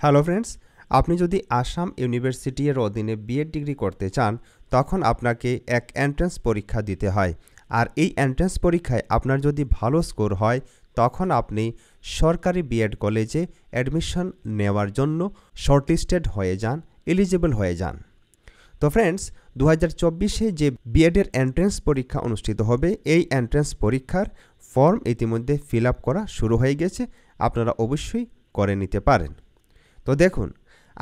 Hello friends, আপনি যদি Assam university এর অধীনে বিএড ডিগ্রি করতে চান তখন আপনাকে এক এন্ট্রান্স পরীক্ষা দিতে হয়। আর এই এন্ট্রান্স পরীক্ষায় আপনার যদি ভালো স্কোর হয় তখন আপনি সরকারি বিএড কলেজে অ্যাডমিশন নেওয়ার জন্য শর্টলিস্টেড হয়ে যান, এলিজিবল হয়ে যান। তো ফ্রেন্ডস, 2024-এ যে বিএডের এন্ট্রান্স পরীক্ষা অনুষ্ঠিত হবে, এই এন্ট্রান্স পরীক্ষার ফর্ম ইতিমধ্যে ফিল আপ করা শুরু হয়ে গেছে। আপনারা অবশ্যই করে নিতে পারেন। তো দেখুন,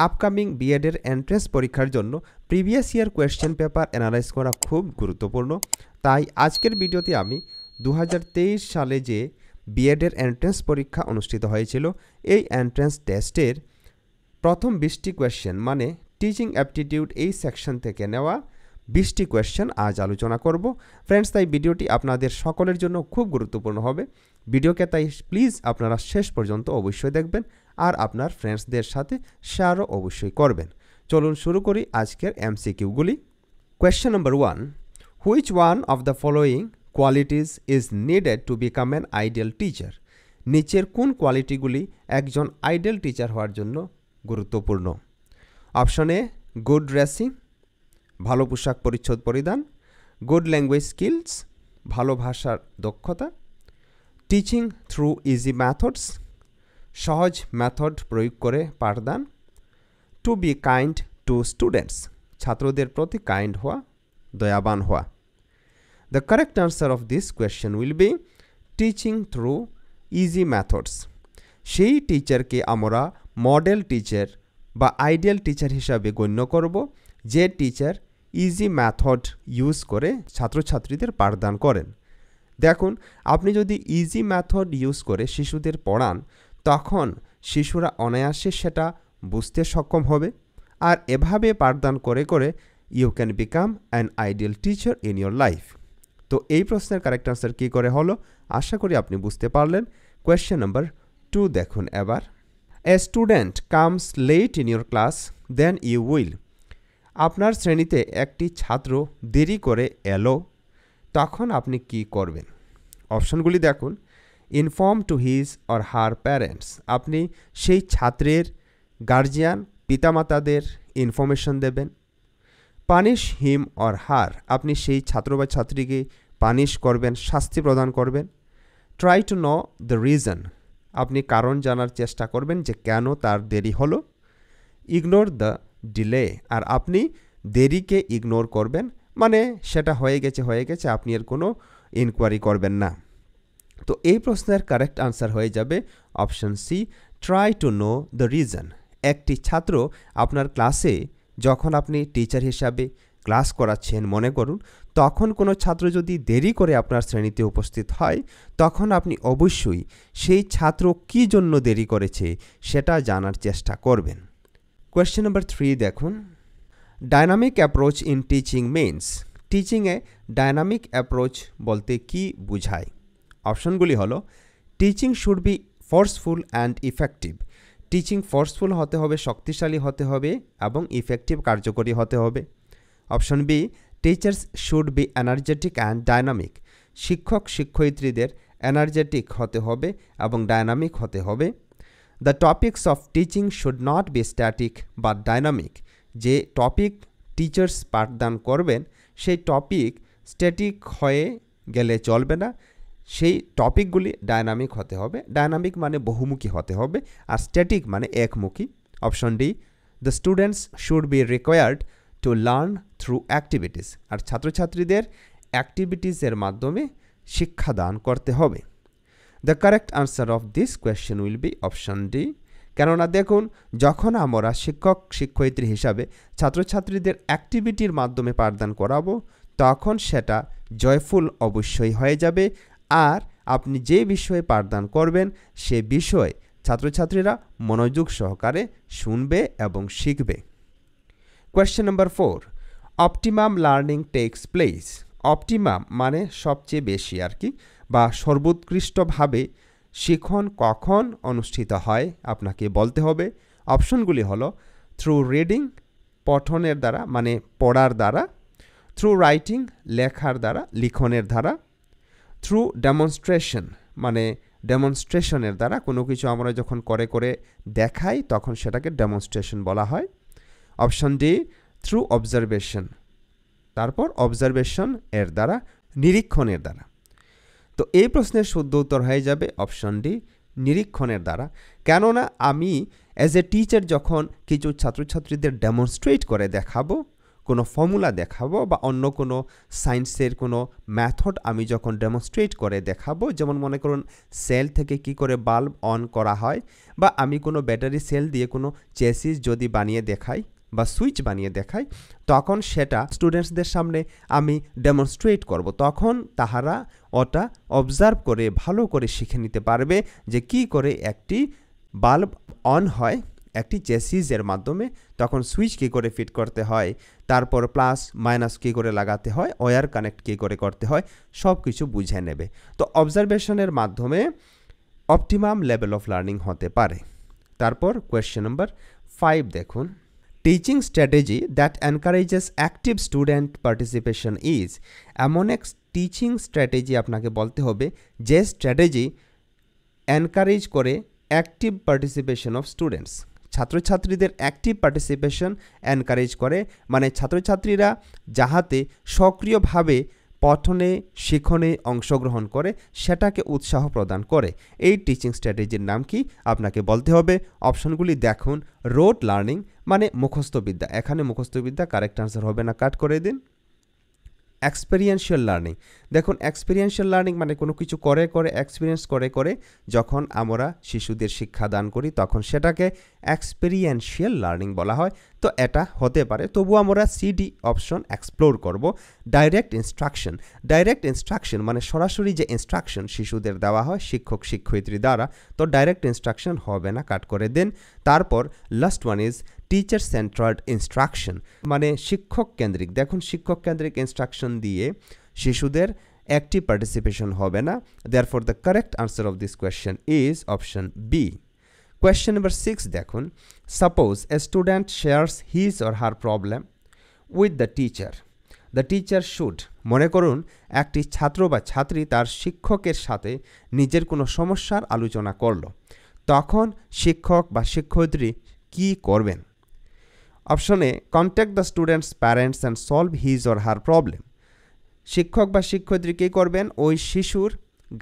আপকামিং বিএডের এন্ট্রান্স পরীক্ষার জন্য previous year question paper analyse করা খুব গুরুত্বপূর্ণ। তাই আজকের ভিডিওতে আমি 2023 সালে যে বিএডের এন্ট্রান্স পরীক্ষা অনুষ্ঠিত হয়েছিল, এই এন্ট্রান্স টেস্টের প্রথম 20টি কোয়েশ্চেন মানে টিচিং অ্যাপটিটিউড এই সেকশন থেকে নেওয়া 20টি কোয়েশ্চেন আজ আলোচনা করব। ফ্রেন্ডস, তাই ভিডিওটি আপনাদের সকলের জন্য খুব গুরুত্বপূর্ণ হবে। ভিডিওকে তাই প্লিজ আপনারা শেষ পর্যন্ত অবশ্যই দেখবেন আর আপনার ফ্রেন্ডসদের সাথে শেয়ারও অবশ্যই করবেন। চলুন শুরু করি আজকের এমসিকিউগুলি। Question number 1, which one of the following qualities is needed to become an ideal teacher? নিচের কোন কোয়ালিটিগুলি একজন আইডিয়াল টিচার হওয়ার জন্য গুরুত্বপূর্ণ? অপশন এ, গুড ড্রেসিং, ভালো পোশাক পরিচ্ছদ পরিধান, গুড ল্যাঙ্গুয়েজ স্কিলস, ভালো ভাষার দক্ষতা, টিচিং থ্রু ইজি ম্যাথডস, সহজ মেথড প্রয়োগ করে পাঠদান, to be kind to students, ছাত্রদের প্রতি কাইন্ড হওয়া, দয়াবান হওয়া। The correct answer of this question will be teaching through easy methods. সেই টিচারকে আমরা মডেল টিচার বা আইডিয়াল টিচার হিসাবে গণ্য করব যে টিচার ইজি মেথড ইউজ করে ছাত্রছাত্রীদের পাঠদান করেন। দেখুন, আপনি যদি ইজি মেথড ইউজ করে শিশুদের পড়ান তখন শিশুরা অনায়াসে সেটা বুঝতে সক্ষম হবে। আর এভাবে পাঠদান করে করে you can become an ideal teacher in your life. তো এই প্রশ্নের কারেক্ট আনসার কী করে হলো আশা করি আপনি বুঝতে পারলেন। কোয়েশ্চেন নাম্বার 2 দেখুন এবার। A student comes late in your class, then you will. আপনার শ্রেণীতে একটি ছাত্র দেরি করে এলো, তখন আপনি কি করবেন? অপশনগুলি দেখুন। Inform to his or her parents, আপনি সেই ছাত্রের গার্জিয়ান পিতামাতাদের ইনফরমেশন দেবেন। পানিশ হিম অর হার, আপনি সেই ছাত্র বা ছাত্রীকে পানিশ করবেন, শাস্তি প্রদান করবেন। Try to know the reason, আপনি কারণ জানার চেষ্টা করবেন যে কেন তার দেরি হলো। ইগনোর দ্য ডিলে, আর আপনি দেরিকে ইগনোর করবেন, মানে সেটা হয়ে গেছে, আপনি এর কোনো ইনকোয়ারি করবেন না। তো এই প্রশ্নের কারেক্ট আনসার হয়ে যাবে option C, try to know the reason. একটি ছাত্র আপনার ক্লাসে যখন আপনি টিচার হিসাবে ক্লাস করাচ্ছেন মনে করুন, তখন কোনো ছাত্র যদি দেরি করে আপনার শ্রেণীতে উপস্থিত হয় তখন আপনি অবশ্যই সেই ছাত্র কী জন্য দেরি করেছে সেটা জানার চেষ্টা করবেন। কোয়েশ্চেন নাম্বার 3 দেখুন। Dynamic approach in teaching means, টিচিংয়ে ডাইনামিক অ্যাপ্রোচ বলতে কি বোঝায়? অপশনগুলি হলো teaching should be forceful and effective, teaching forceful হতে হবে, শক্তিশালী হতে হবে এবং ইফেক্টিভ কার্যকরী হতে হবে। Option B, teachers should be energetic and dynamic, শিক্ষক শিক্ষয়িত্রীদের এনার্জেটিক হতে হবে এবং ডাইনামিক হতে হবে। The topics of teaching should not be static but dynamic, যে টপিক টিচার্স পাঠদান করবেন সেই টপিক স্ট্যাটিক হয়ে গেলে চলবে না, সেই টপিকগুলি ডায়নামিক হতে হবে। ডায়নামিক মানে বহুমুখী হতে হবে আর স্ট্যাটিক মানে একমুখী। Option D, the students should be required to learn through activities, আর ছাত্রছাত্রীদের অ্যাক্টিভিটিসের মাধ্যমে শিক্ষাদান করতে হবে। The correct answer of this question will be option D. কেননা দেখুন, যখন আমরা শিক্ষক শিক্ষয়িত্রী হিসাবে ছাত্রছাত্রীদের অ্যাক্টিভিটির মাধ্যমে পাঠদান করাবো তখন সেটা জয়ফুল অবশ্যই হয়ে যাবে। আর আপনি যে বিষয়ে পাঠদান করবেন সে বিষয়ে ছাত্রছাত্রীরা মনোযোগ সহকারে শুনবে এবং শিখবে। Question number 4, optimum learning tax place. Optimum মানে সবচেয়ে বেশি আর কি, বা সর্বোৎকৃষ্টভাবে শিখন কখন অনুষ্ঠিত হয় আপনাকে বলতে হবে। অপশনগুলি হলো থ্রু রিডিং, পঠনের দ্বারা মানে পড়ার দ্বারা, থ্রু রাইটিং, লেখার দ্বারা লিখনের দ্বারা, থ্রু ডেমনস্ট্রেশন মানে ডেমনস্ট্রেশনের দ্বারা কোনো কিছু আমরা যখন করে করে দেখাই তখন সেটাকে ডেমনস্ট্রেশন বলা হয়। অপশন ডি থ্রু অবজারভেশন, তারপর অবজারভেশন এর দ্বারা, নিরীক্ষণের দ্বারা। তো এই প্রশ্নের শুদ্ধ উত্তর হয়ে যাবে অপশন ডি নিরীক্ষণের দ্বারা। কেননা আমি অ্যাজ এ টিচার যখন কিছু ছাত্রছাত্রীদের ডেমনস্ট্রেট করে দেখাবো, কোনো ফর্মুলা দেখাবো বা অন্য কোনো সায়েন্সের কোনো মেথড আমি যখন ডেমনস্ট্রেট করে দেখাবো, যেমন মনে করুন সেল থেকে কি করে বাল্ব অন করা হয়, বা আমি কোনো ব্যাটারি সেল দিয়ে কোনো চেসিস যদি বানিয়ে দেখাই বা সুইচ বানিয়ে দেখাই, তখন সেটা স্টুডেন্টসদের সামনে আমি ডেমনস্ট্রেট করব। তখন তাহারা ওটা অবজার্ভ করে ভালো করে শিখে নিতে পারবে যে কি করে একটি বাল্ব অন হয় একটি চেসিসের মাধ্যমে, তখন সুইচ কী করে ফিট করতে হয়, তারপর প্লাস মাইনাস কী করে লাগাতে হয়, ওয়্যার কানেক্ট কী করে করতে হয়, সব কিছু বুঝে নেবে। তো অবজারভেশনের মাধ্যমে অপটিমাম লেভেল অফ লার্নিং হতে পারে। তারপর কোয়েশ্চেন নাম্বার 5 দেখুন, teaching strategy that encourages active student participation is. এমন এক টিচিং স্ট্র্যাটেজি আপনাকে বলতে হবে যে স্ট্র্যাটেজি এনকারেজ করে অ্যাক্টিভ পার্টিসিপেশন অফ স্টুডেন্টস, ছাত্রছাত্রীদের অ্যাক্টিভ পার্টিসিপেশন এনকারেজ করে, মানে ছাত্রছাত্রীরা যাহাতে সক্রিয়ভাবে পঠনে শিখনে অংশগ্রহণ করে সেটাকে উৎসাহ প্রদান করে। এই টিচিং স্ট্র্যাটেজির নাম কি আপনাকে বলতে হবে। অপশনগুলি দেখুন, রোট লার্নিং মানে মুখস্থবিদ্যা, এখানে মুখস্থবিদ্যা কারেক্ট আনসার হবে না, কাট করে দিন। এক্সপেরিয়েন্সিয়াল লার্নিং, দেখুন এক্সপেরিয়েন্সিয়াল লার্নিং মানে কোনো কিছু করে করে এক্সপিরিয়েন্স করে করে যখন আমরা শিশুদের শিক্ষাদান করি তখন সেটাকে এক্সপেরিয়েন্সিয়াল লার্নিং বলা হয়। তো এটা হতে পারে, তবু আমরা সিডি অপশন এক্সপ্লোর করব। ডাইরেক্ট ইনস্ট্রাকশন, ডাইরেক্ট ইনস্ট্রাকশন মানে সরাসরি যে ইনস্ট্রাকশন শিশুদের দেওয়া হয় শিক্ষক শিক্ষয়িত্রী দ্বারা, তো ডাইরেক্ট ইনস্ট্রাকশন হবে না, কাট করে দেন। তারপর last one is teacher centred instruction মানে শিক্ষক কেন্দ্রিক। দেখুন শিক্ষক কেন্দ্রিক ইনস্ট্রাকশন দিয়ে শিশুদের অ্যাক্টিভ পার্টিসিপেশন হবে না। Therefore the correct answer of this question is option B. Question number 6 দেখুন, suppose a student shares his or her problem with the teacher, the teacher should. মনে করুন একটি ছাত্র বা ছাত্রী তার শিক্ষকের সাথে নিজের কোনো সমস্যার আলোচনা করলো, তখন শিক্ষক বা শিক্ষয়িত্রী কি করবেন? অপশনে contact the students parents and solve his or her problem. শিক্ষক বা শিক্ষয়িত্রী কী করবেন? ওই শিশুর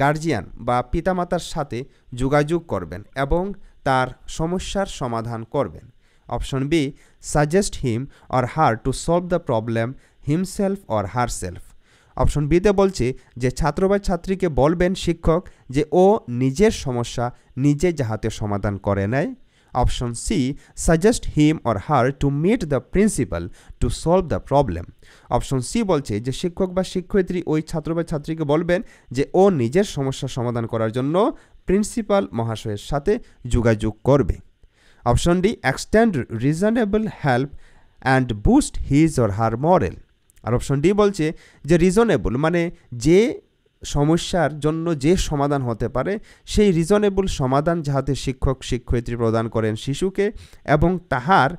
গার্জিয়ান বা পিতামাতার সাথে যোগাযোগ করবেন এবং তার সমস্যার সমাধান করবেন। Option B suggest him or her to solve the problem himself or herself. Option বিতে বলছে যে ছাত্র বা ছাত্রীকে বলবেন শিক্ষক যে ও নিজের সমস্যা নিজে যাহাতে সমাধান করে নেয়। Option C suggest him or her to meet the principal to solve the problem. Option C বলছে যে শিক্ষক বা শিক্ষয়িত্রী ওই ছাত্র বা ছাত্রীকে বলবেন যে ও নিজের সমস্যা সমাধান করার জন্য প্রিন্সিপাল মহাশয়ের সাথে যোগাযোগ করবে। Option D extend reasonable help and boost his or her morale. আর অপশন ডি বলছে যে রিজনেবল মানে যে সমস্যার জন্য যে সমাধান হতে পারে সেই রিজনেবল সমাধান যাহাতে শিক্ষক শিক্ষয়িত্রী প্রদান করেন শিশুকে এবং তাহার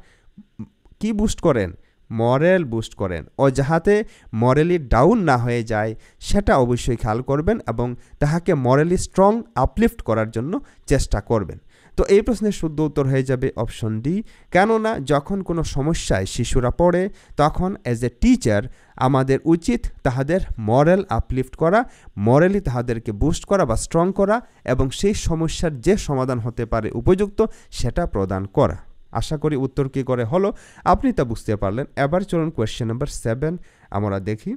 কি বুস্ট করেন? মরেল বুস্ট করেন, ও যাহাতে মরেলি ডাউন না হয়ে যায় সেটা অবশ্যই খেয়াল করবেন এবং তাহাকে মরেলি স্ট্রং আপলিফট করার জন্য চেষ্টা করবেন। তো এই প্রশ্নের শুদ্ধ উত্তর হয়ে যাবে অপশন ডি, কেননা যখন কোনো সমস্যায় শিশুরা পড়ে তখন অ্যাজ এ টিচার আমাদের উচিত তাহাদের মরাল আপলিফট করা, মরালি তাহাদেরকে বুস্ট করা বা স্ট্রং করা এবং সেই সমস্যার যে সমাধান হতে পারে উপযুক্ত সেটা প্রদান করা। আশা করি উত্তর কী করে হলো আপনি তা বুঝতে পারলেন। এবার চলুন কোয়েশ্চেন নাম্বার 7 আমরা দেখি।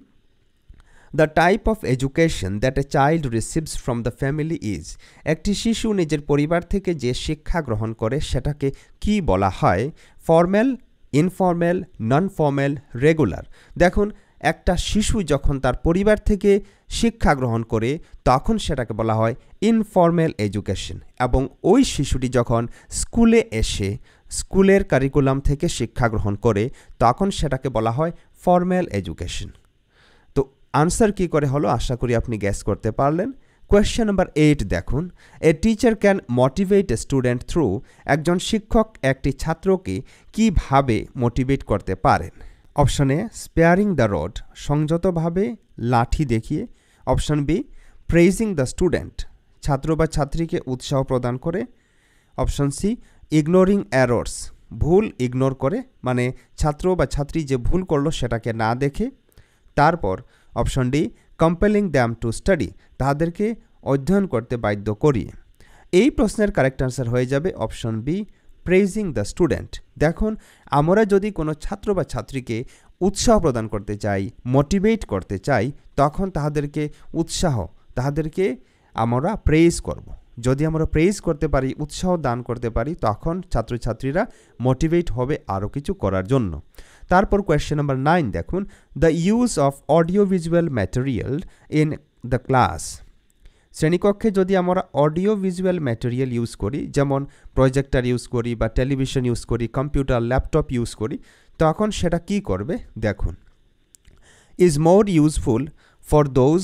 The type of education that a child receives from the family is. একটি শিশু নিজের পরিবার থেকে যে শিক্ষা গ্রহণ করে সেটাকে কি বলা হয়? Formal, informal, non formal, regular. দেখুন একটা শিশু যখন তার পরিবার থেকে শিক্ষা গ্রহণ করে তখন সেটাকে বলা হয় ইনফর্মাল এডুকেশন, এবং ওই শিশুটি যখন স্কুলে এসে স্কুলের কারিকুলাম থেকে শিক্ষা গ্রহণ করে তখন সেটাকে বলা হয় ফর্মাল এডুকেশন। তো আনসার কী করে হলো আশা করি আপনি গ্যাস করতে পারলেন। কোয়েশ্চেন নাম্বার 8 দেখুন, a teacher can motivate a student through. একজন শিক্ষক একটি ছাত্রকে কিভাবে মোটিভেট করতে পারেন? অপশনে স্পেয়ারিং দ্য রড, সংযতভাবে লাঠি দেখিয়ে। Option B praising the student, ছাত্র বা ছাত্রীকে উৎসাহ প্রদান করে। অপশন সি, ইগনোরিং এরর্স, ভুল ইগনোর করে, মানে ছাত্র বা ছাত্রী যে ভুল করলো সেটাকে না দেখে। তারপর option D, compelling them to study, তাদেরকে অধ্যয়ন করতে বাধ্য করিয়ে। এই প্রশ্নের কারেক্ট আনসার হয়ে যাবে option B, praising the student. দেখুন, আমরা যদি কোনো ছাত্র বা ছাত্রীকে উৎসাহ প্রদান করতে চাই, মোটিভেট করতে চাই, তখন তাদেরকে আমরা প্রেজ করব। যদি আমরা প্রেজ করতে পারি, উৎসাহ দান করতে পারি, তখন ছাত্রছাত্রীরা মোটিভেট হবে আরও কিছু করার জন্য। তারপর কোয়েশ্চেন নাম্বার 9 দেখুন, the use of audio visual material in the class. শ্রেণীকক্ষে যদি আমরা অডিও ভিজুয়াল ম্যাটেরিয়াল ইউজ করি, যেমন প্রজেক্টর ইউজ করি বা টেলিভিশন ইউজ করি, কম্পিউটার, ল্যাপটপ ইউজ করি, তখন সেটা কি করবে দেখুন। Is more useful for those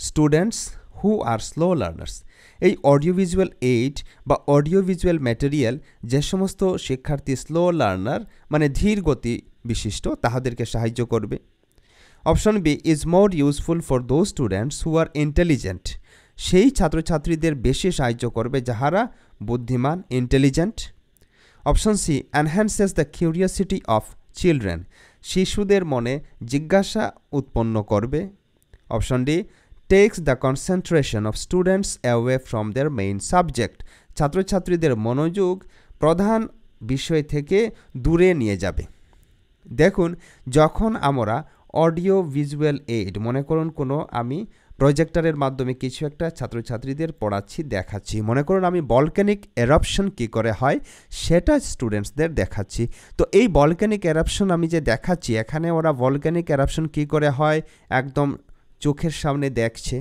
students who are slow learners. এই অডিও ভিজুয়াল এইড বা অডিও ভিজুয়াল ম্যাটেরিয়াল যে সমস্ত শিক্ষার্থী স্লো লার্নার, মানে ধীর গতি বিশিষ্ট, তাহাদেরকে সাহায্য করবে। Option B, is more useful for those students who are intelligent. সেই ছাত্রছাত্রীদের বেশি সাহায্য করবে যাহারা বুদ্ধিমান, intelligent. Option C, enhances the curiosity of children. শিশুদের মনে জিজ্ঞাসা উৎপন্ন করবে। Option D, takes the concentration of students away from their main subject. ছাত্রছাত্রীদের মনোযোগ প্রধান বিষয় থেকে দূরে নিয়ে যাবে। দেখুন, যখন আমরা অডিও ভিজুয়াল এইড, মনে করুন আমি প্রজেক্টরের মাধ্যমে কিছু একটা ছাত্রছাত্রীদের পড়াচ্ছি, দেখাচ্ছি, মনে করুন আমি ভলক্যানিক এরাপশন কী করে হয় সেটা স্টুডেন্টসদের দেখাচ্ছি। তো এই ভলক্যানিক এরাপশন আমি যে দেখাচ্ছি, এখানে ওরা ভলক্যানিক এরাপশন কী করে হয় একদম চোখের সামনে দেখছে।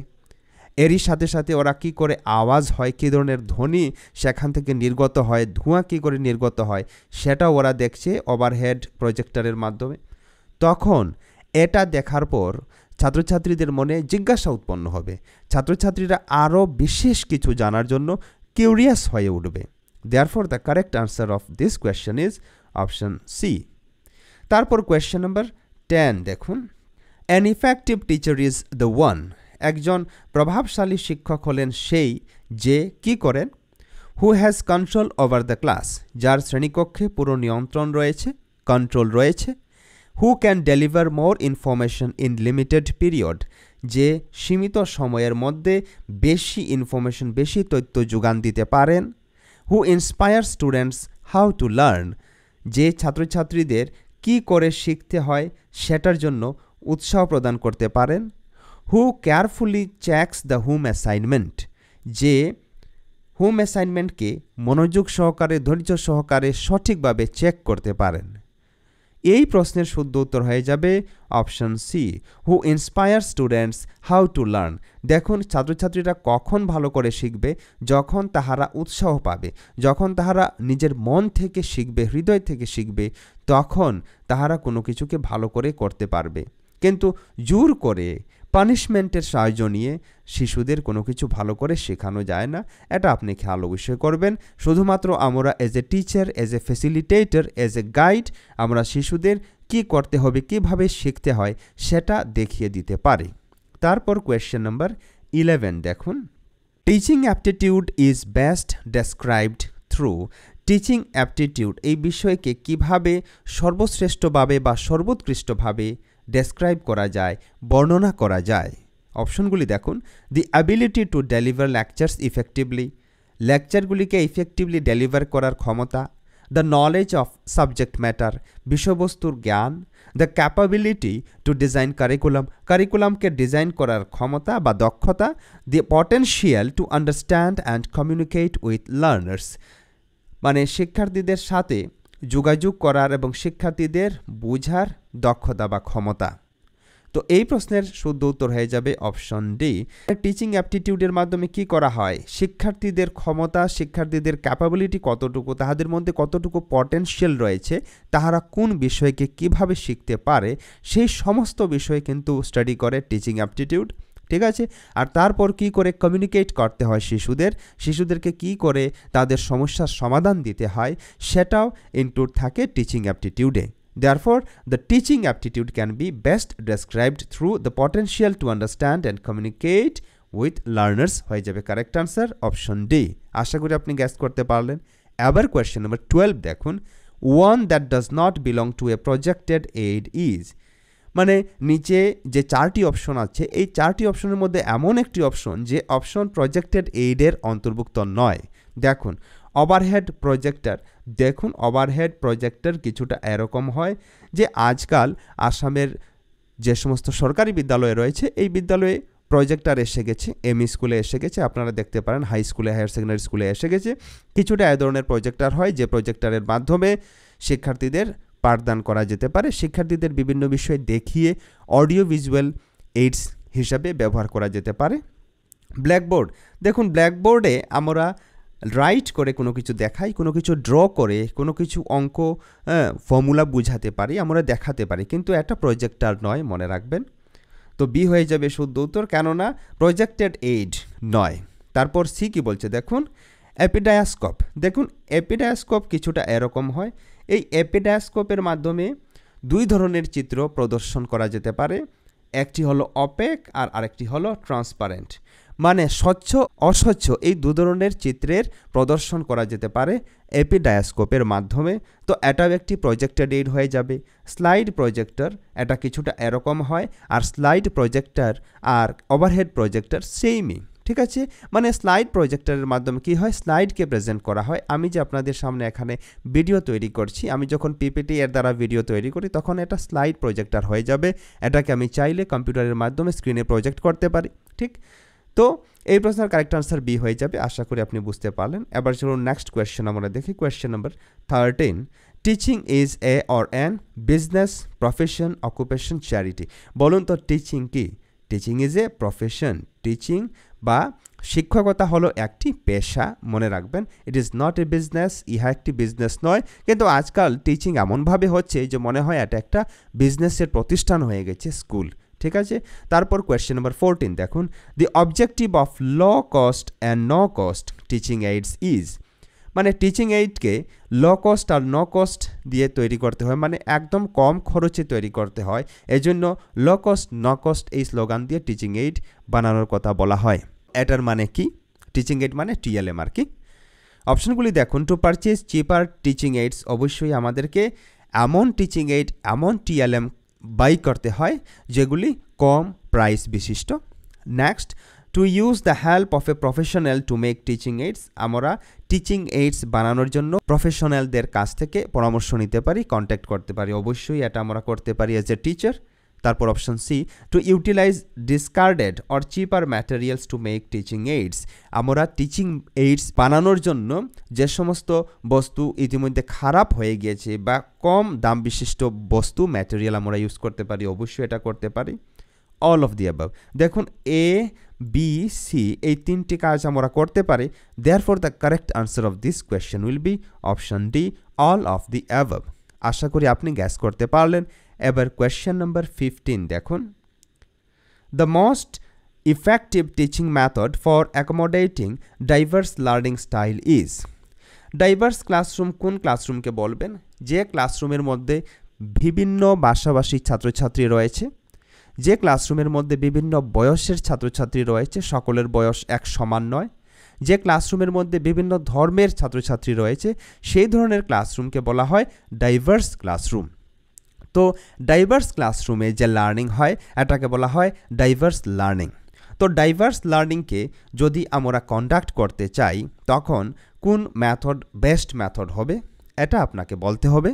এরই সাথে সাথে ওরা কি করে আওয়াজ হয়, কী ধরনের ধ্বনি সেখান থেকে নির্গত হয়, ধোঁয়া কী করে নির্গত হয়, সেটাও ওরা দেখছে ওভারহেড প্রজেক্টরের মাধ্যমে। তখন এটা দেখার পর ছাত্রছাত্রীদের মনে জিজ্ঞাসা উৎপন্ন হবে। ছাত্রছাত্রীরা আরও বিশেষ কিছু জানার জন্য কিউরিয়াস হয়ে উঠবে। Therefore the correct answer of this question is option C. তারপর কোয়েশ্চেন নাম্বার 10 দেখুন, an effective teacher is the one. একজন প্রভাবশালী শিক্ষক হলেন সেই যে কি করেন, who has control over the class, যার শ্রেণীকক্ষে পুরো নিয়ন্ত্রণ রয়েছে, কন্ট্রোল রয়েছে। Who can deliver more information in limited period, যে সীমিত সময়ের মধ্যে বেশি ইনফরমেশন, বেশি তথ্য যোগান দিতে পারেন। Who inspire students how to learn, যে ছাত্রছাত্রীদের কি করে শিখতে হয় সেটার জন্য উৎসাহ প্রদান করতে পারেন। Who carefully checks the home assignment, যে হোম অ্যাসাইনমেন্টকে মনোযোগ সহকারে, ধৈর্য সহকারে সঠিকভাবে চেক করতে পারেন। এই প্রশ্নের শুদ্ধ উত্তর হয়ে যাবে option C, who inspire students how to learn. দেখুন, ছাত্রছাত্রীরা কখন ভালো করে শিখবে, যখন তাহারা উৎসাহ পাবে, যখন তাহারা নিজের মন থেকে শিখবে, হৃদয় থেকে শিখবে, তখন তাহারা কোনো কিছুকে ভালো করে করতে পারবে। কিন্তু জোর করে পানিশমেন্টের সাহায্য নিয়ে শিশুদের কোনো কিছু ভালো করে শেখানো যায় না। এটা আপনি খেয়াল অবশ্যই করবেন। শুধুমাত্র আমরা as a teacher, as a facilitator, as a guide, আমরা শিশুদের কি করতে হবে, কিভাবে শিখতে হয় সেটা দেখিয়ে দিতে পারি। তারপর কোয়েশ্চেন নাম্বার 11 দেখুন, teaching aptitude is best described through. Teaching aptitude, এই বিষয়কে কিভাবে সর্বশ্রেষ্ঠভাবে বা সর্বোৎকৃষ্টভাবে ডেসক্রাইব করা যায়, বর্ণনা করা যায়। অপশনগুলি দেখুন, the ability to deliver lectures effectively, লেকচারগুলিকে ইফেক্টিভলি ডেলিভার করার ক্ষমতা। The knowledge of subject matter, বিষয়বস্তুর জ্ঞান। The capability to design curriculum, কারিকুলামকে ডিজাইন করার ক্ষমতা বা দক্ষতা। The potential to understand and communicate with learners, মানে শিক্ষার্থীদের সাথে যোগাযোগ করার এবং শিক্ষার্থীদের বোঝার দক্ষতা বা ক্ষমতা। তো এই প্রশ্নের শুদ্ধ উত্তর হয়ে যাবে অপশন ডি। টিচিং অ্যাপটিটিউডের মাধ্যমে কি করা হয়, শিক্ষার্থীদের ক্ষমতা, শিক্ষার্থীদের ক্যাপাবিলিটি কতটুকু, তাহাদের মধ্যে কতটুকু পটেনশিয়াল রয়েছে, তাহারা কোন বিষয়কে কিভাবে শিখতে পারে, সেই সমস্ত বিষয় কিন্তু স্টাডি করে টিচিং অ্যাপটিটিউড। ঠিক আছে, আর তারপর কি করে কমিউনিকেট করতে হয় শিশুদেরকে কি করে তাদের সমস্যার সমাধান দিতে হয়, সেটাও ইনক্লুড থাকে teaching অ্যাপটিটিউডে। Therefore, the teaching aptitude can be best described through the potential to understand and communicate with learners হয়ে যাবে কারেক্ট আনসার অপশন ডি। আশা করি আপনি গ্যাস করতে পারলেন। এবার কোয়েশ্চেন নাম্বার 12 দেখুন, one that does not belong to A projected aid is, মানে নিচে যে 4টি অপশন আছে এই 4টি অপশনের মধ্যে এমন একটি অপশন যে অপশন প্রজেক্টেড এইডের অন্তর্ভুক্ত নয়। দেখুন ওভারহেড প্রজেক্টর, দেখুন ওভারহেড প্রজেক্টর কিছুটা এরকম হয় যে আজকাল আসামের যে সমস্ত সরকারি বিদ্যালয় রয়েছে এই বিদ্যালয়ে প্রজেক্টর এসে গেছে, এমই স্কুলে এসে গেছে, আপনারা দেখতে পারেন হাই স্কুলে হায়ার সেকেন্ডারি স্কুলে এসে গেছে। কিছুটা এ ধরনের প্রজেক্টর হয় যে প্রজেক্টরের মাধ্যমে শিক্ষার্থীদের পাঠদান করা যেতে পারে, শিক্ষার্থীদের বিভিন্ন বিষয় দেখিয়ে অডিও ভিজুয়াল এইডস হিসাবে ব্যবহার করা যেতে পারে। ব্ল্যাকবোর্ড, দেখুন ব্ল্যাকবোর্ডে আমরা রাইট করে কোনো কিছু দেখাই, কোনো কিছু ড্র করে কোনো কিছু অঙ্ক ফর্মুলা বুঝাতে পারি, আমরা দেখাতে পারি, কিন্তু এটা প্রজেক্টর নয়, মনে রাখবেন। তো বি হয়ে যাবে শুদ্ধ উত্তর, কেননা প্রজেক্টেড এইড নয়। তারপর সি কি বলছে দেখুন, এপিডায়াস্কোপ, দেখুন এপিডায়াস্কোপ কিছুটা এরকম হয়। এই এপিডায়াস্কোপের মাধ্যমে 2 ধরনের চিত্র প্রদর্শন করা যেতে পারে, একটি হলো অপেক আর আরেকটি হলো ট্রান্সপারেন্ট, মানে স্বচ্ছ অস্বচ্ছ এই 2 ধরনের চিত্রের প্রদর্শন করা যেতে পারে এপিডায়াস্কোপের মাধ্যমে। তো এটাও একটি প্রজেক্টেড এইড হয়ে যাবে। স্লাইড প্রজেক্টর, এটা কিছুটা এরকম হয়, আর স্লাইড প্রজেক্টর আর ওভারহেড প্রজেক্টর সেমই, ঠিক আছে। মানে স্লাইড প্রজেক্টরের মাধ্যমে কি হয়, স্লাইডকে প্রেজেন্ট করা হয়। আমি যে আপনাদের সামনে এখানে ভিডিও তৈরি করছি, আমি যখন পিপিটি এর দ্বারা ভিডিও তৈরি করি তখন এটা স্লাইড প্রজেক্টর হয়ে যাবে। এটাকে আমি চাইলে কম্পিউটারের মাধ্যমে স্ক্রিনে প্রজেক্ট করতে পারি, ঠিক। তো এই প্রশ্নের কারেক্ট আনসার বি হয়ে যাবে। আশা করি আপনি বুঝতে পারলেন। এবার চলুন নেক্সট কোয়েশ্চেন আমরা দেখি। Question number 13, teaching is a or an business, profession, occupation, charity. বলুন তো টিচিং কি? Teaching is a profession, teaching বা শিক্ষকতা হলো একটি পেশা, মনে রাখবেন। It is not a business, ইহা একটি বিজনেস নয়। কিন্তু আজকাল টিচিং এমনভাবে হচ্ছে যে মনে হয় এটা একটা বিজনেসের প্রতিষ্ঠান হয়ে গেছে, স্কুল, ঠিক আছে। তারপর কোয়েশ্চেন নাম্বার 14 দেখুন, the objective of low cost and no cost teaching aids is, মানে টিচিং এইডকে লো কস্ট আর নো কস্ট দিয়ে তৈরি করতে হয়, মানে একদম কম খরচে তৈরি করতে হয়। এজন্য লো কস্ট নো কস্ট এই স্লোগান দিয়ে টিচিং এইড বানানোর কথা বলা হয়। এটার মানে কি? টিচিং এইড মানে টিএলএম আর কি। অপশনগুলি দেখুন, টু পারচেজ চিপার টিচিং এইডস, অবশ্যই আমাদেরকে এমন টিচিং এইড, এমন টিএলএম বাই করতে হয় যেগুলি কম প্রাইস বিশিষ্ট। Next, to use the help of a professional two make teaching aids, আমরা টিচিং এইডস বানানোর জন্য প্রফেশনালদের কাছ থেকে পরামর্শ নিতে পারি, কন্ট্যাক্ট করতে পারি, অবশ্যই এটা আমরা করতে পারি অ্যাজ এ টিচার। তারপর option C, to utilize discarded or cheaper materials to make teaching aids, আমরা টিচিং এইডস বানানোর জন্য যে সমস্ত বস্তু ইতিমধ্যে খারাপ হয়ে গিয়েছে বা কম দাম বিশিষ্ট বস্তু ম্যাটেরিয়াল আমরা ইউজ করতে পারি, অবশ্যই এটা করতে পারি। অল অফ দি অ্যাবাভ, দেখুন এ বি সি এই 3টি কাজ আমরা করতে পারি। Therefore the correct answer of this question will be option D, all of the above. আশা করি আপনি গ্যাস করতে পারলেন। এবার কোয়েশ্চেন নাম্বার 15 দেখুন, the most effective teaching method for accommodating diverse learning style is, diverse classroom কোন ক্লাসরুমকে বলবেন? যে ক্লাসরুমের মধ্যে বিভিন্ন ভাষাভাষী ছাত্রছাত্রী রয়েছে, যে ক্লাসরুমের মধ্যে বিভিন্ন বয়সের ছাত্রছাত্রী রয়েছে, সকলের বয়স এক সমান নয়, যে ক্লাসরুমের মধ্যে বিভিন্ন ধর্মের ছাত্রছাত্রী রয়েছে, সেই ধরনের ক্লাসরুমকে বলা হয় ডাইভার্স ক্লাসরুম। তো ডাইভার্স ক্লাসরুমে যে লার্নিং হয় এটাকে বলা হয় ডাইভার্স লার্নিং। তো ডাইভার্স লার্নিংকে যদি আমরা কন্ডাক্ট করতে চাই তখন কোন মেথড বেস্ট মেথড হবে এটা আপনাকে বলতে হবে।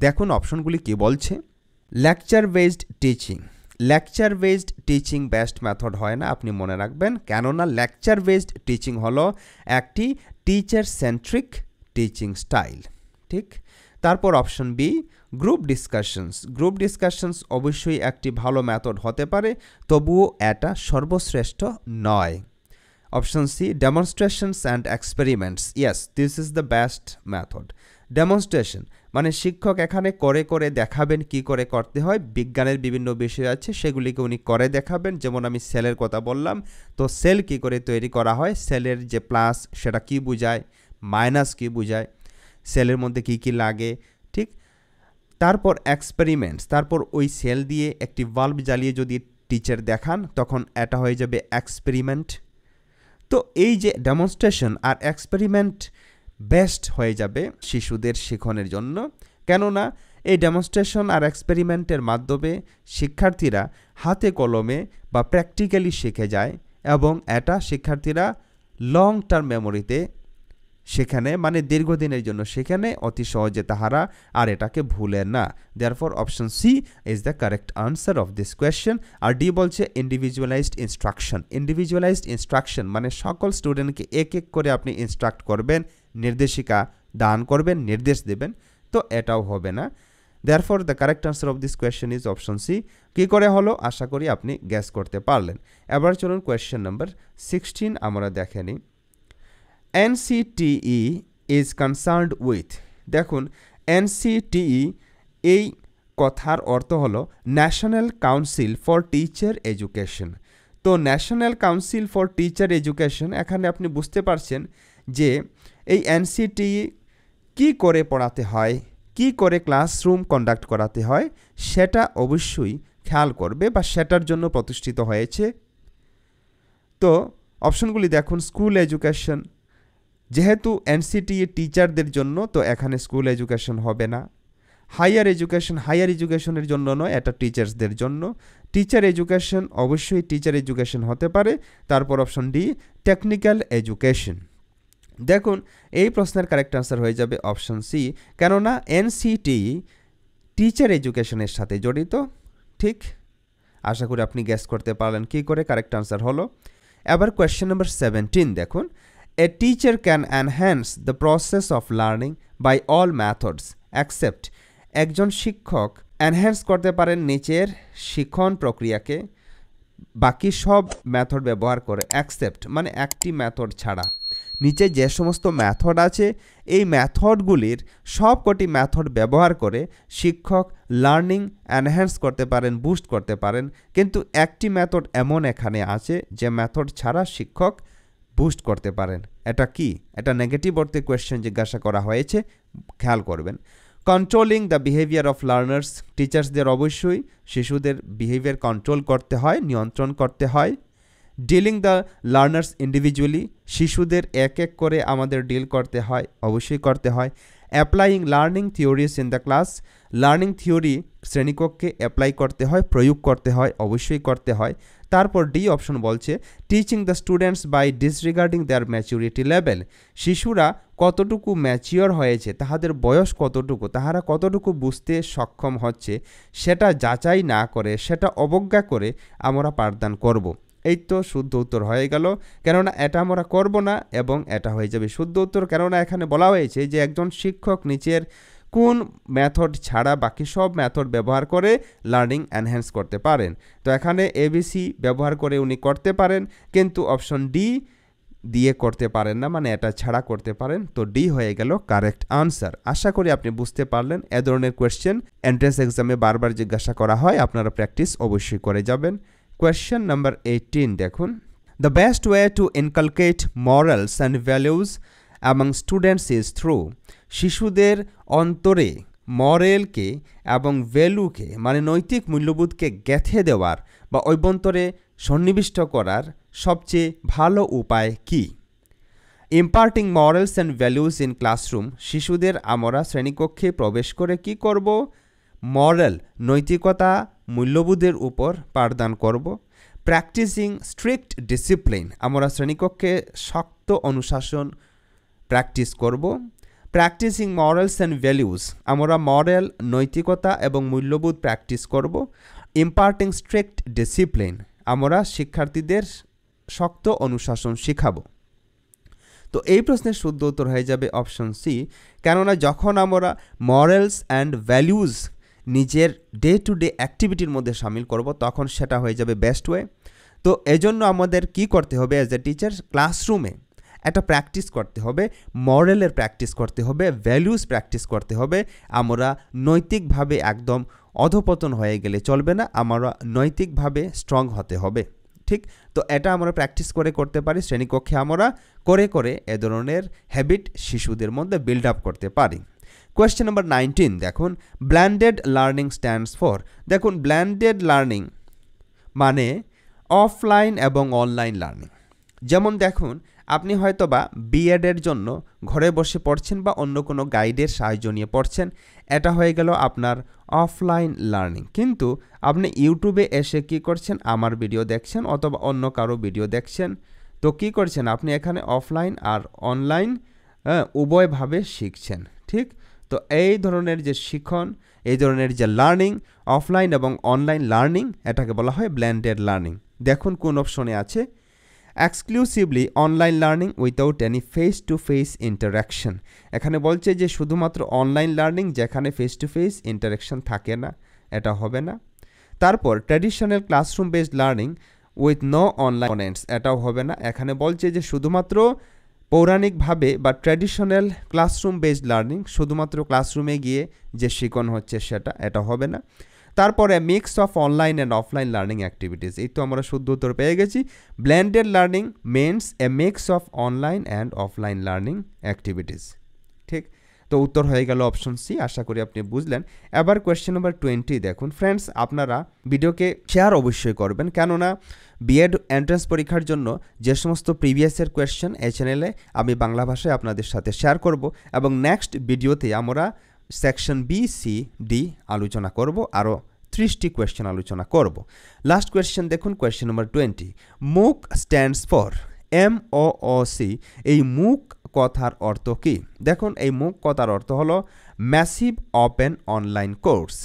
দেখুন অপশনগুলি কি বলছে। Lecture based teaching, lecture based teaching best method হয় না, আপনি মনে রাখবেন, কেননা লেকচার বেসড টিচিং হলো একটি টিচার সেন্ট্রিক টিচিং স্টাইল, ঠিক। তারপর option B, group discussions, group discussions অবশ্যই একটি ভালো মেথড হতে পারে, তবুও এটা সর্বশ্রেষ্ঠ নয়। Option C, demonstrations and experiments, yes this is the best method. Demonstration মানে শিক্ষক এখানে করে করে দেখাবেন কি করে করতে হয়, বিজ্ঞানের বিভিন্ন বিষয় আছে সেগুলিকে উনি করে দেখাবেন। যেমন আমি সেলের কথা বললাম, তো সেল কি করে তৈরি করা হয়, সেলের যে প্লাস সেটা কি বোঝায়, মাইনাস কি বোঝায়, সেলের মধ্যে কি কি লাগে, ঠিক। তারপর এক্সপেরিমেন্টস, তারপর ওই সেল দিয়ে একটি বাল্ব জ্বালিয়ে যদি টিচার দেখান তখন এটা হয়ে যাবে এক্সপেরিমেন্ট। তো এই যে ডেমনস্ট্রেশন আর এক্সপেরিমেন্ট বেস্ট হয়ে যাবে শিশুদের শেখানোর জন্য, কেননা এই ডেমনস্ট্রেশন আর এক্সপেরিমেন্টের মাধ্যমে শিক্ষার্থীরা হাতে কলমে বা প্র্যাকটিক্যালি শিখে যায় এবং এটা শিক্ষার্থীরা লং টার্ম মেমোরিতে সেখানে মানে দীর্ঘদিনের জন্য সেখানে অতি সহজে তাহারা আর এটাকে ভুলে না। Therefore option C is the correct answer of this question. আর ডি বলছে ইন্ডিভিজুয়ালাইজড ইনস্ট্রাকশন। ইন্ডিভিজুয়ালাইজড ইনস্ট্রাকশন মানে সকল স্টুডেন্টকে এক এক করে আপনি ইনস্ট্রাক্ট করবেন, নির্দেশিকা দান করবেন, নির্দেশ দেবেন, তো এটাও হবে না। Therefore the correct answer of this question is option C. কী করে হলো আশা করি আপনি গ্যাস করতে পারলেন। এবার চলুন কোয়েশ্চেন নাম্বার 16 আমরা দেখে নিই। NCTE is concerned with, দেখুন NCTE এই কথার অর্থ হলো national council for teacher education. তো national council for teacher education, এখানে আপনি বুঝতে পারছেন যে এই NCTE কি করে পড়াতে হয়, কি করে ক্লাসরুম কন্ডাক্ট করাতে হয় সেটা অবশ্যই খেয়াল করবে বা সেটার জন্য প্রতিষ্ঠিত হয়েছে। তো অপশনগুলি দেখুন, স্কুল এডুকেশন, যেহেতু NCTE টিচারদের জন্য তো এখানে স্কুল এডুকেশন হবে না। হায়ার এডুকেশনের জন্য নয়, এটা টিচার্সদের জন্য। টিচার এডুকেশন অবশ্যই টিচার এডুকেশন হতে পারে। তারপর অপশন ডি টেকনিক্যাল এডুকেশন। দেখুন এই প্রশ্নের কারেক্ট আনসার হয়ে যাবে অপশন সি, কেননা NCTE টিচার এডুকেশনের সাথে জড়িত। ঠিক, আশা করি আপনি গ্যাস করতে পারলেন কী করে। কারেক্ট আনসার হলো। এবার কোয়েশ্চেন নাম্বার 17 দেখুন। A teacher can enhance the process of learning by all methods except, একজন শিক্ষক এনহ্যান্স করতে পারেন নিচের শিক্ষণ প্রক্রিয়াকে বাকি সব মেথড ব্যবহার করে, অ্যাকসেপ্ট মানে একটি মেথড ছাড়া। নিচে যে সমস্ত মেথড আছে এই মেথডগুলির সবকটি মেথড ব্যবহার করে শিক্ষক লার্নিং এনহ্যান্স করতে পারেন, বুস্ট করতে পারেন, কিন্তু একটি মেথড এমন এখানে আছে যে মেথড ছাড়া শিক্ষক বুস্ট করতে পারেন। এটা কি? এটা নেগেটিভ অর্থে কোয়েশ্চেন জিজ্ঞাসা করা হয়েছে, খেয়াল করবেন। Controlling the behaviour of learners, টিচার্সদের অবশ্যই শিশুদের বিহেভিয়ার কন্ট্রোল করতে হয়, নিয়ন্ত্রণ করতে হয়। ডিলিং দ্য লার্নার্স ইন্ডিভিজুয়ালি, শিশুদের এক এক করে আমাদের ডিল করতে হয়, অবশ্যই করতে হয়। Applying learning theories in the class, learning theory শ্রেণীকক্ষে অ্যাপ্লাই করতে হয়, প্রয়োগ করতে হয়, অবশ্যই করতে হয়। তারপর ডি অপশন বলছে teaching the students by disregarding their maturity level, শিশুরা কতটুকু ম্যাচিওর হয়েছে, তাহাদের বয়স কতটুকু, তাহারা কতটুকু বুঝতে সক্ষম হচ্ছে সেটা যাচাই না করে, সেটা অবজ্ঞা করে আমরা পাঠদান করব। এই তো শুদ্ধ উত্তর হয়ে গেল, কেননা এটা আমরা করব না এবং এটা হয়ে যাবে শুদ্ধ উত্তর। কেননা এখানে বলা হয়েছে যে একজন শিক্ষক নিচের কোন মেথড ছাড়া বাকি সব মেথড ব্যবহার করে লার্নিং এনহ্যান্স করতে পারেন। তো এখানে ABC ব্যবহার করে উনি করতে পারেন, কিন্তু অপশন ডি দিয়ে করতে পারেন না, মানে এটা ছাড়া করতে পারেন। তো ডি হয়ে গেল কারেক্ট আনসার। আশা করি আপনি বুঝতে পারলেন। এ ধরনের কোয়েশ্চেন এন্ট্রান্স এক্সামে বারবার জিজ্ঞাসা করা হয়, আপনারা প্র্যাকটিস অবশ্যই করে যাবেন। কোয়েশ্চেন নাম্বার 18 দেখুন। The best way to inculcate morals and values among students is through, শিশুদের অন্তরে মরেলকে এবং ভ্যালুকে মানে নৈতিক মূল্যবোধকে গেঁথে দেওয়ার বা অভ্যন্তরে সন্নিবিষ্ট করার সবচেয়ে ভালো উপায় কি? Imparting morals and values in classroom, শিশুদের আমরা শ্রেণীকক্ষে প্রবেশ করে কি করব? মরাল নৈতিকতা মূল্যবোধের উপর পাঠদান করব। প্র্যাকটিসিং স্ট্রিক্ট ডিসিপ্লিন, আমরা শ্রেণীকক্ষে শক্ত অনুশাসন প্র্যাকটিস করব। প্র্যাকটিসিং মরালস অ্যান্ড ভ্যালুজ, আমরা মরাল নৈতিকতা এবং মূল্যবোধ প্র্যাকটিস করব। ইম্পার্টিং স্ট্রিক্ট ডিসিপ্লিন, আমরা শিক্ষার্থীদের শক্ত অনুশাসন শিখাবো। তো এই প্রশ্নের শুদ্ধ উত্তর হয়ে যাবে অপশন সি, কেননা যখন আমরা মরালস অ্যান্ড ভ্যালুজ নিজের ডে টু ডে অ্যাক্টিভিটির মধ্যে সামিল করব তখন সেটা হয়ে যাবে বেস্ট ওয়ে। তো এজন্য আমাদের কি করতে হবে অ্যাজ এ টিচার? ক্লাসরুমে একটা প্র্যাকটিস করতে হবে, মরালের প্র্যাকটিস করতে হবে, ভ্যালুজ প্র্যাকটিস করতে হবে। আমরা নৈতিকভাবে একদম অধপতন হয়ে গেলে চলবে না, আমরা নৈতিকভাবে স্ট্রং হতে হবে। ঠিক, তো এটা আমরা প্র্যাকটিস করে করতে পারি, শ্রেণীকক্ষে আমরা করে করে এ ধরনের হ্যাবিট শিশুদের মধ্যে বিল্ড আপ করতে পারি। কোয়েশ্চেন নাম্বার 19 দেখুন। ব্লেন্ডেড লার্নিং স্ট্যান্ডস ফর, দেখুন ব্লেন্ডেড লার্নিং মানে অফলাইন এবং অনলাইন লার্নিং। যেমন দেখুন, আপনি হয়তোবা বিএডের জন্য ঘরে বসে পড়ছেন বা অন্য কোনো গাইডের সাহায্য নিয়ে পড়ছেন, এটা হয়ে গেল আপনার অফলাইন লার্নিং। কিন্তু আপনি ইউটিউবে এসে কি করছেন, আমার ভিডিও দেখছেন অথবা অন্য কারো ভিডিও দেখছেন, তো কি করছেন আপনি এখানে অফলাইন আর অনলাইন উভয়ভাবে শিখছেন, ঠিক? তো এই ধরনের যে শিখন, এই ধরনের যে লার্নিং, অফলাইন এবং অনলাইন লার্নিং, এটাকে বলা হয় ব্লেন্ডেড লার্নিং। দেখুন কোন অপশনে আছে, exclusively online learning without any face to face interaction. এখানে বলছে যে শুধুমাত্র অনলাইন লার্নিং যেখানে ফেস টু ফেস ইন্টারাকশন থাকে না, এটা হবে না। তারপর traditional classroom based learning with no online components, এটাও হবে না। এখানে বলছে যে শুধুমাত্র পৌরাণিকভাবে বা ট্র্যাডিশনাল ক্লাসরুম বেসড লার্নিং, শুধুমাত্র ক্লাসরুমে গিয়ে যে শিখন হচ্ছে সেটা, এটা হবে না। তারপরে mix of online and offline learning activities, এই তো আমরা শুদ্ধ উত্তর পেয়ে গেছি। Blended learning means a mix of online and offline learning activities, ঠিক? তো উত্তর হয়ে গেল অপশন সি। আশা করি আপনি বুঝলেন। এবার কোয়েশ্চেন নাম্বার 20 দেখুন। ফ্রেন্ডস, আপনারা ভিডিওকে শেয়ার অবশ্যই করবেন, কেননা বিএড এন্ট্রান্স পরীক্ষার জন্য যে সমস্ত প্রিভিয়াসের কোয়েশ্চেন এই চ্যানেলে আমি বাংলা ভাষায় আপনাদের সাথে শেয়ার করব, এবং নেক্সট ভিডিওতে আমরা সেকশন বি, সি, ডি আলোচনা করব, আরও 30টি কোয়েশ্চেন আলোচনা করব। লাস্ট কোয়েশ্চেন দেখুন, কোয়েশ্চেন নাম্বার 20। মুক স্ট্যান্ডস ফর, MOOC, এই মুক কথার অর্থ কি? দেখুন, এই মুক কথার অর্থ হলো ম্যাসিভ ওপেন অনলাইন কোর্স।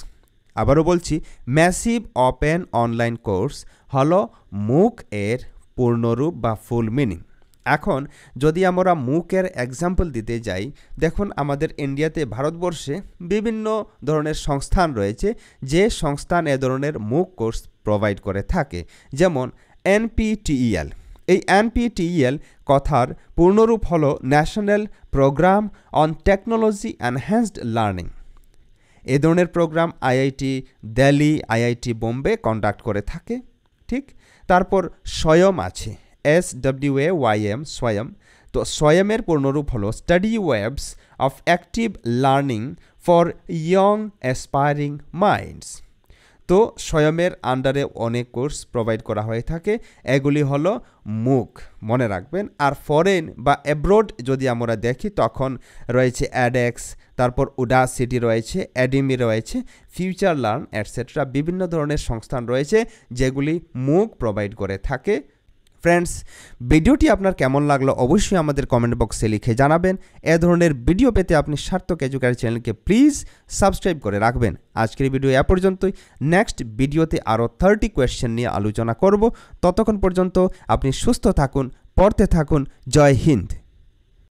আবারও বলছি, ম্যাসিভ ওপেন অনলাইন কোর্স হলো মুক এর পূর্ণরূপ বা ফুল মিনিং। এখন যদি আমরা মুকের এক্সাম্পল দিতে যাই, দেখুন আমাদের ইন্ডিয়াতে, ভারতবর্ষে বিভিন্ন ধরনের সংস্থান রয়েছে যে সংস্থান এ ধরনের মুক কোর্স প্রোভাইড করে থাকে, যেমন NPTEL। এই NPTEL কথার পূর্ণরূপ হলো national programme on technology enhanced learning. এ ধরনের programme IIT Delhi, IIT Bombay conduct করে থাকে, ঠিক? তারপর স্বয়ম আছে, SWAYM, স্বয়ম। তো স্বয়মের পূর্ণরূপ হলো study webs of active learning for young aspiring minds. তো স্বয়মের আন্ডারে অনেক কোর্স প্রোভাইড করা হয়ে থাকে, এগুলি হলো মুক, মনে রাখবেন। আর ফরেন বা অ্যাব্রোড যদি আমরা দেখি, তখন রয়েছে অ্যাডেক্স, তারপর উডাসিটি রয়েছে, অ্যাডিমি রয়েছে, ফিউচার লার্ন এটসেট্রা, বিভিন্ন ধরনের সংস্থান রয়েছে যেগুলি মুক প্রোভাইড করে থাকে। ফ্রেন্ডস, ভিডিওটি আপনার কেমন লাগলো অবশ্যই আমাদের কমেন্ট বক্সে লিখে জানাবেন। এ ধরনের ভিডিও পেতে আপনি সার্থক এডুকেশন চ্যানেলকে প্লিজ সাবস্ক্রাইব করে রাখবেন। আজকের ভিডিও এ পর্যন্তই। নেক্সট ভিডিওতে আরও 30 কোয়েশ্চেন নিয়ে আলোচনা করব। ততক্ষণ পর্যন্ত আপনি সুস্থ থাকুন, পড়তে থাকুন। জয় হিন্দ।